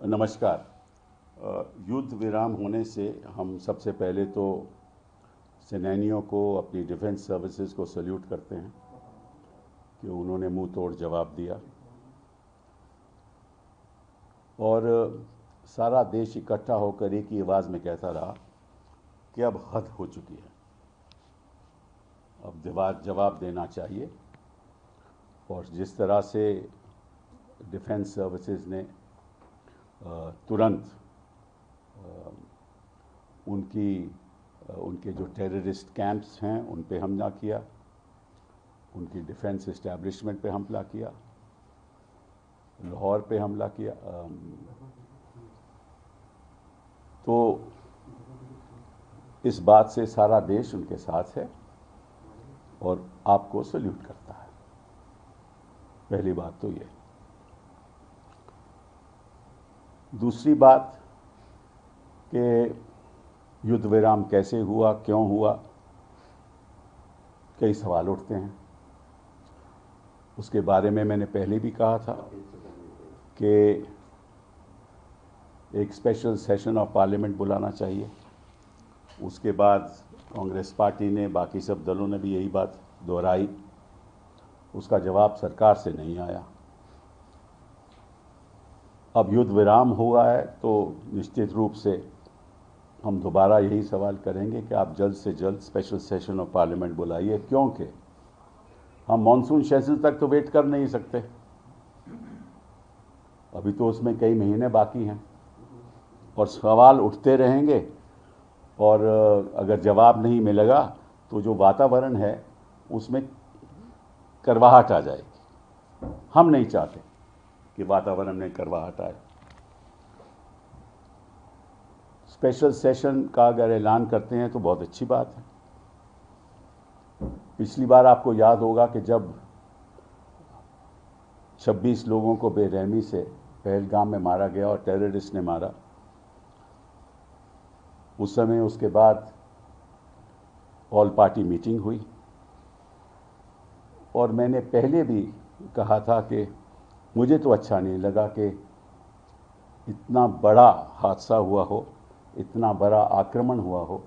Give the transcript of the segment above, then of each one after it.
नमस्कार। युद्ध विराम होने से हम सबसे पहले तो सेनानियों को, अपनी डिफेंस सर्विसेज को सल्यूट करते हैं कि उन्होंने मुंह तोड़ जवाब दिया और सारा देश इकट्ठा होकर एक ही आवाज़ में कहता रहा कि अब हद हो चुकी है, अब जवाब देना चाहिए। और जिस तरह से डिफेंस सर्विसेज ने तुरंत उनके जो टेररिस्ट कैंप्स हैं उन पे हमला किया, उनकी डिफेंस इस्टेब्लिशमेंट पे हमला किया, लाहौर पे हमला किया, तो इस बात से सारा देश उनके साथ है और आपको सल्यूट करता है। पहली बात तो ये। दूसरी बात कि युद्ध विराम कैसे हुआ, क्यों हुआ, कई सवाल उठते हैं। उसके बारे में मैंने पहले भी कहा था कि एक स्पेशल सेशन ऑफ पार्लियामेंट बुलाना चाहिए। उसके बाद कांग्रेस पार्टी ने, बाकी सब दलों ने भी यही बात दोहराई। उसका जवाब सरकार से नहीं आया। अब युद्ध विराम हुआ है तो निश्चित रूप से हम दोबारा यही सवाल करेंगे कि आप जल्द से जल्द स्पेशल सेशन ऑफ पार्लियामेंट बुलाइए, क्योंकि हम मॉनसून सेशन तक तो वेट कर नहीं सकते। अभी तो उसमें कई महीने बाकी हैं और सवाल उठते रहेंगे और अगर जवाब नहीं मिलेगा तो जो वातावरण है उसमें करवाहट आ जाएगी। हम नहीं चाहते कि वातावरण में करवाहट आए। स्पेशल सेशन का अगर ऐलान करते हैं तो बहुत अच्छी बात है। पिछली बार आपको याद होगा कि जब 26 लोगों को बेरहमी से पहलगाम में मारा गया और टेररिस्ट ने मारा, उस समय उसके बाद ऑल पार्टी मीटिंग हुई और मैंने पहले भी कहा था कि मुझे तो अच्छा नहीं लगा कि इतना बड़ा हादसा हुआ हो, इतना बड़ा आक्रमण हुआ हो,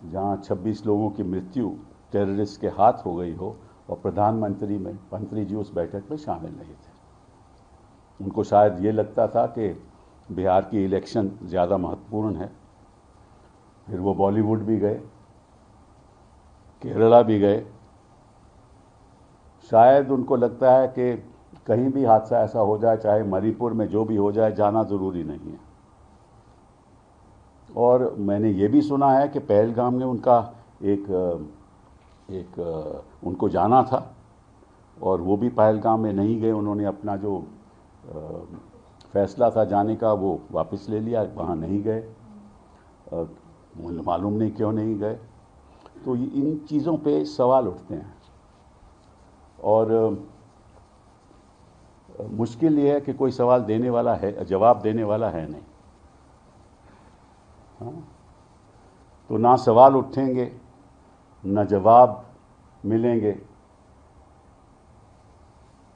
जहां 26 लोगों की मृत्यु टेररिस्ट के हाथ हो गई हो और मंत्री जी उस बैठक में शामिल नहीं थे। उनको शायद ये लगता था कि बिहार की इलेक्शन ज़्यादा महत्वपूर्ण है। फिर वो बॉलीवुड भी गए, केरला भी गए। शायद उनको लगता है कि कहीं भी हादसा ऐसा हो जाए, चाहे मणिपुर में जो भी हो जाए, जाना ज़रूरी नहीं है। और मैंने ये भी सुना है कि पहलगाम में उनका उनको जाना था और वो भी पहलगाम में नहीं गए। उन्होंने अपना जो फैसला था जाने का वो वापस ले लिया, वहाँ नहीं गए। मालूम नहीं क्यों नहीं गए। तो इन चीज़ों पे सवाल उठते हैं और मुश्किल ये है कि कोई सवाल देने वाला है, जवाब देने वाला है नहीं। हाँ? तो ना सवाल उठेंगे ना जवाब मिलेंगे,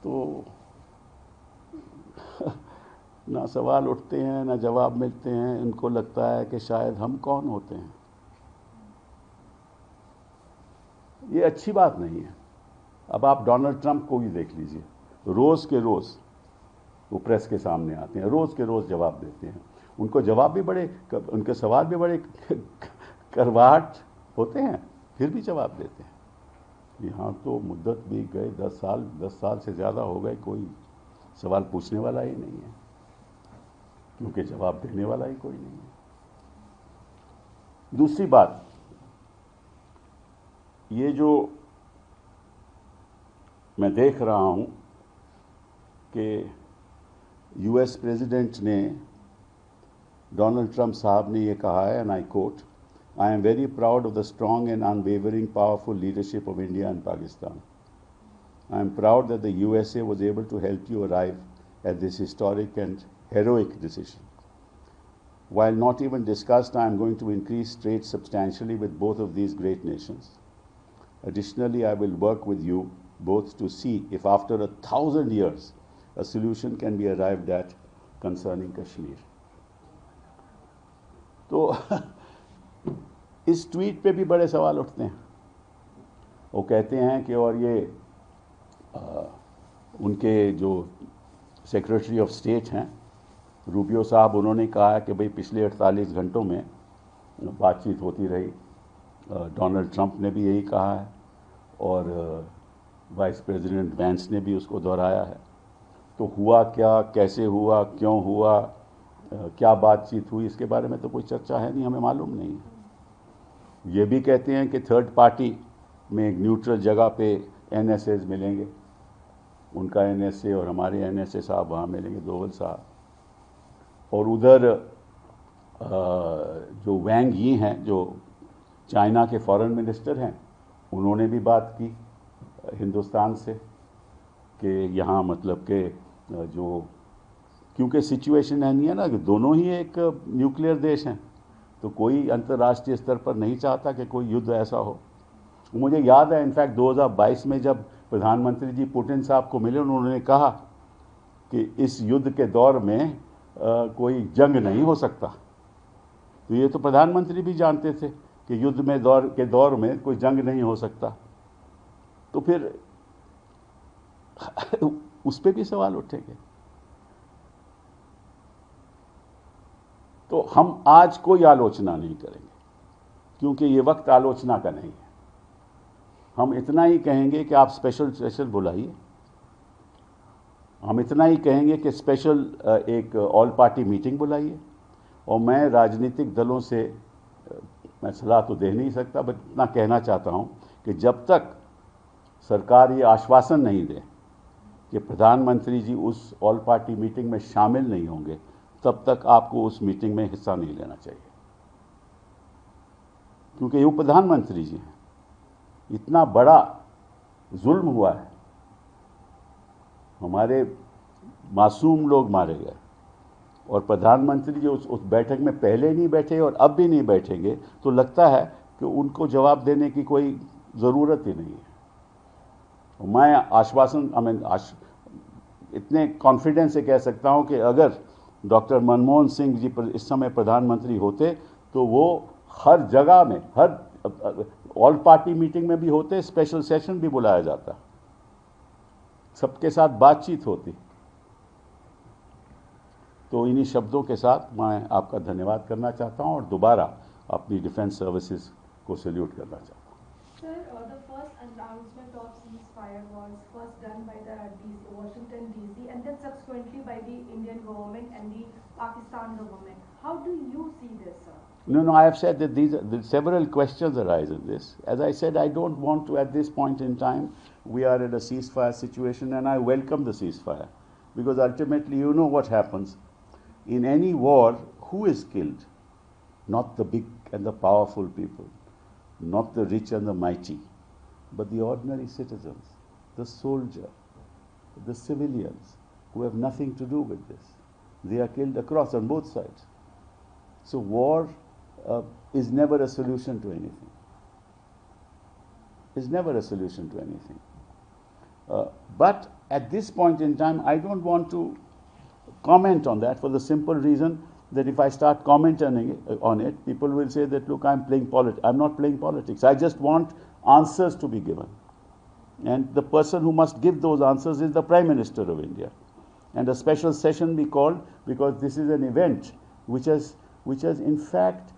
तो ना सवाल उठते हैं ना जवाब मिलते हैं। इनको लगता है कि शायद हम कौन होते हैं। ये अच्छी बात नहीं है। अब आप डोनाल्ड ट्रंप को भी देख लीजिए, रोज़ के रोज़ वो प्रेस के सामने आते हैं, रोज़ के रोज़ जवाब देते हैं। उनको जवाब भी उनके सवाल भी बड़े करवाहट होते हैं, फिर भी जवाब देते हैं। यहाँ तो मुद्दत भी गए 10 साल से ज़्यादा हो गए, कोई सवाल पूछने वाला ही नहीं है, क्योंकि जवाब देने वाला ही कोई नहीं है। दूसरी बात, ये जो मैं देख रहा हूँ कि यूएस प्रेसिडेंट ने, डोनाल्ड ट्रंप साहब ने ये कहा है, and I quote, I am very proud of the strong and unwavering powerful leadership of India and Pakistan. I am proud that the USA was able to help you arrive at this historic and heroic decision. While not even discussed, I am going to increase trade substantially with both of these great nations. Additionally, I will work with you both to see if after 1,000 years a solution can be arrived at concerning Kashmir. तो इस tweet पे भी बड़े सवाल उठते हैं। वो कहते हैं कि और ये उनके जो सेक्रेटरी ऑफ स्टेट हैं रूबियो साहब, उन्होंने कहा है कि भाई पिछले 48 घंटों में बातचीत होती रही। डोनाल्ड ट्रंप ने भी यही कहा है और वाइस प्रेसिडेंट वैंस ने भी उसको दोहराया है। तो हुआ क्या, कैसे हुआ, क्यों हुआ, क्या बातचीत हुई, इसके बारे में तो कोई चर्चा है नहीं, हमें मालूम नहीं है। ये भी कहते हैं कि थर्ड पार्टी में एक न्यूट्रल जगह पे एनएसएज मिलेंगे, उनका एनएसए और हमारे एनएसए साहब वहाँ मिलेंगे, दोवल साहब। और उधर जो वैंग यी हैं, जो चाइना के फॉरेन मिनिस्टर हैं, उन्होंने भी बात की हिंदुस्तान से कि यहाँ मतलब कि जो, क्योंकि सिचुएशन है नहीं है ना कि दोनों ही एक न्यूक्लियर देश हैं, तो कोई अंतर्राष्ट्रीय स्तर पर नहीं चाहता कि कोई युद्ध ऐसा हो। मुझे याद है इनफैक्ट 2022 में जब प्रधानमंत्री जी पुतिन साहब को मिले, उन्होंने कहा कि इस युद्ध के दौर में कोई जंग नहीं हो सकता। तो ये तो प्रधानमंत्री भी जानते थे कि युद्ध में दौर में कोई जंग नहीं हो सकता। तो फिर उस पर भी सवाल उठेंगे। तो हम आज कोई आलोचना नहीं करेंगे क्योंकि ये वक्त आलोचना का नहीं है। हम इतना ही कहेंगे कि आप स्पेशल सेशन बुलाइए, हम इतना ही कहेंगे कि स्पेशल एक ऑल पार्टी मीटिंग बुलाइए। और मैं राजनीतिक दलों से मैं सलाह तो दे नहीं सकता, बट इतना कहना चाहता हूं कि जब तक सरकार ये आश्वासन नहीं दे कि प्रधानमंत्री जी उस ऑल पार्टी मीटिंग में शामिल नहीं होंगे, तब तक आपको उस मीटिंग में हिस्सा नहीं लेना चाहिए। क्योंकि वो प्रधानमंत्री जी हैं, इतना बड़ा जुल्म हुआ है, हमारे मासूम लोग मारे गए, और प्रधानमंत्री जी उस बैठक में पहले नहीं बैठे और अब भी नहीं बैठेंगे, तो लगता है कि उनको जवाब देने की कोई ज़रूरत ही नहीं है। मैं आश्वासन इतने कॉन्फिडेंस से कह सकता हूं कि अगर डॉक्टर मनमोहन सिंह जी इस समय प्रधानमंत्री होते तो वो हर जगह में, हर ऑल पार्टी मीटिंग में भी होते, स्पेशल सेशन भी बुलाया जाता, सबके साथ बातचीत होती। तो इन्हीं शब्दों के साथ मैं आपका धन्यवाद करना चाहता हूं और दोबारा अपनी डिफेंस सर्विसेज को सैल्यूट करना चाहता हूं। Sir, the first announcement of ceasefire was first done by the Washington DC and then subsequently by the Indian government and the Pakistan government. How do you see this, sir? No, I have said that several questions arise in this. As I said, I don't want to, at this point in time, we are in a ceasefire situation, and I welcome the ceasefire. Because ultimately, you know what happens. In any war, who is killed? Not the big and the powerful people, not the rich and the mighty, but the ordinary citizens, the soldier, the civilians, who have nothing to do with this. They are killed across on both sides. So war is never a solution to anything. Is never a solution to anything. But at this point in time, I don't want to comment on that for the simple reason that if I start commenting on it, people will say that, look, I'm playing politics. I'm not playing politics. I just want answers to be given. And the person who must give those answers is the Prime Minister of India. And a special session be called because this is an event which has in fact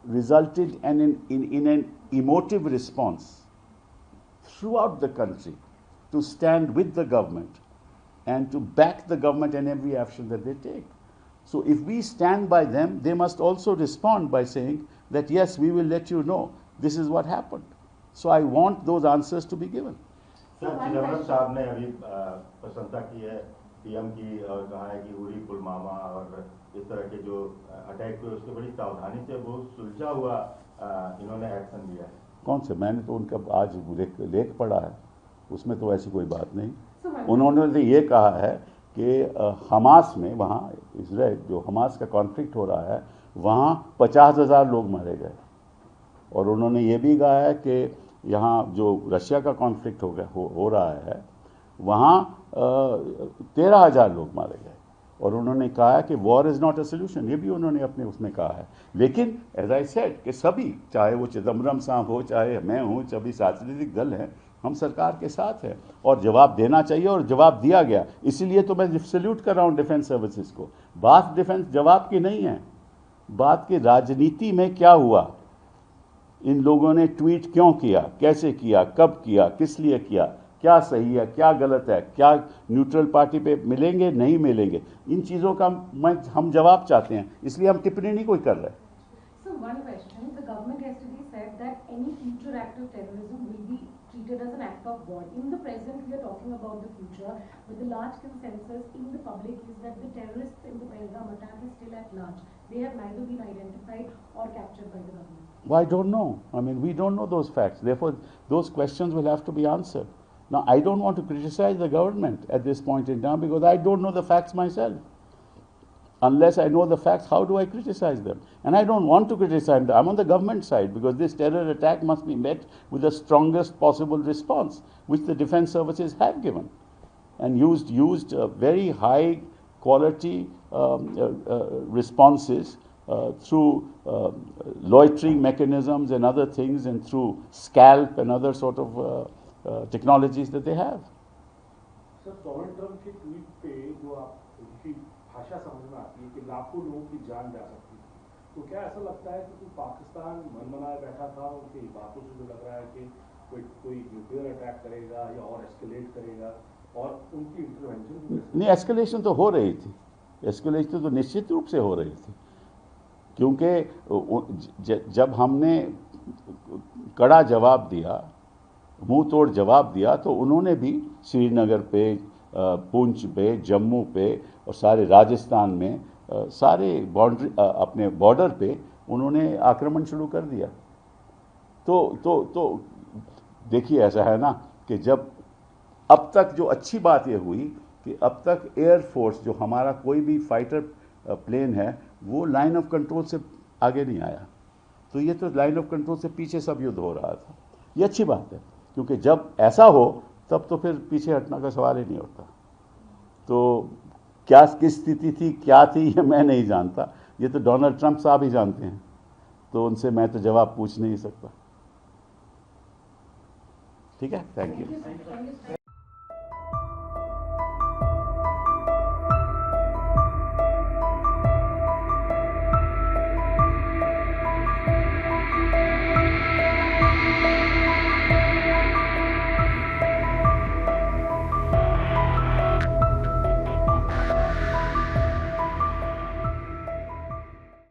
resulted in an emotive response throughout the country to stand with the government and to back the government in every action that they take. So if we stand by them, they must also respond by saying that, yes, we will let you know this is what happened. So I want those answers to be given. Sir, Chidambaram साहब ने अभी प्रशंसा की है PM की और कहा है कि उरी पुलवामा और इस तरह के जो अटैक हुए उसके बड़ी सावधानी से वो सुलझा हुआ इन्होंने एक्शन लिया है। कौन से? मैंने तो उनका आज लेख पढ़ा है, उसमें तो ऐसी कोई बात नहीं। उन्होंने तो ये कहा है कि हमास में, वहाँ इजराइल जो हमास का कॉन्फ्लिक्ट हो रहा है, वहाँ 50,000 लोग मारे गए। और उन्होंने ये भी कहा है कि यहाँ जो रशिया का कॉन्फ्लिक्ट हो रहा है, वहाँ 13,000 लोग मारे गए और उन्होंने कहा कि war is not a solution, ये भी उन्होंने अपने उसमें कहा है। लेकिन एज आई सेड कि सभी, चाहे वो चिदम्बरम साहब हो, चाहे मैं हूँ, सभी राजनीतिक दल हैं, हम सरकार के साथ हैं और जवाब देना चाहिए और जवाब दिया गया। इसीलिए तो मैं सैल्यूट कर रहा हूँ डिफेंस सर्विसेज को। बात डिफेंस जवाब की नहीं है, बात की राजनीति में क्या हुआ, इन लोगों ने ट्वीट क्यों किया, कैसे किया, कब किया, किस लिए किया, क्या सही है, क्या गलत है, क्या न्यूट्रल पार्टी पे मिलेंगे, नहीं मिलेंगे, इन चीज़ों का हम जवाब चाहते हैं, इसलिए हम टिप्पणी नहीं कोई कर रहे। So one question, the government yesterday said that any future act of terrorism will be treated as an act of war. In the present, we are talking about the future, but the large consensus in the public is that the terrorists in the Pahalgam attack is still at large. They have neither been identified or captured by the government. Well, I don't know. I mean, we don't know those facts. Therefore, those questions will have to be answered. Now, I don't want to criticize the government at this point in time because I don't know the facts myself. Unless I know the facts, how do I criticize them? And I don't want to criticize them. I'm on the government side because this terror attack must be met with the strongest possible response, which the defense services have given, and used very high quality responses through loitering mechanisms and other things, and through scalp and other sort of technologies that they have. Sir, Donald Trump के tweet पे जो आप उनकी भाषा समझ में आती है कि लाखों लोगों की जान जा सकती है, तो क्या ऐसा लगता है कि पाकिस्तान मनमनाए बैठा था? उनकी बातों से जो लग रहा है कि कोई न्यूक्लियर अटैक करेगा या और एस्केलेट करेगा, और उनकी इंटरवेंशन नहीं, एस्केलेशन तो हो रही थी, एस्केलेशन तो निश्चित रूप से हो रही थी, क्योंकि जब हमने कड़ा जवाब दिया, मुंह तोड़ जवाब दिया, तो उन्होंने भी श्रीनगर पे, पुंछ पे, जम्मू पे और सारे राजस्थान में, सारे बाउंड्री, अपने बॉर्डर पे उन्होंने आक्रमण शुरू कर दिया। तो देखिए, ऐसा है ना कि जब अब तक जो अच्छी बात ये हुई कि अब तक एयरफोर्स, जो हमारा कोई भी फाइटर प्लेन है, वो लाइन ऑफ कंट्रोल से आगे नहीं आया, तो ये तो लाइन ऑफ कंट्रोल से पीछे सब युद्ध हो रहा था। ये अच्छी बात है, क्योंकि जब ऐसा हो तब तो फिर पीछे हटने का सवाल ही नहीं होता। तो क्या किस स्थिति थी, क्या थी, ये मैं नहीं जानता, ये तो डोनाल्ड ट्रंप साहब ही जानते हैं, तो उनसे मैं तो जवाब पूछ नहीं सकता। ठीक है, थैंक यू।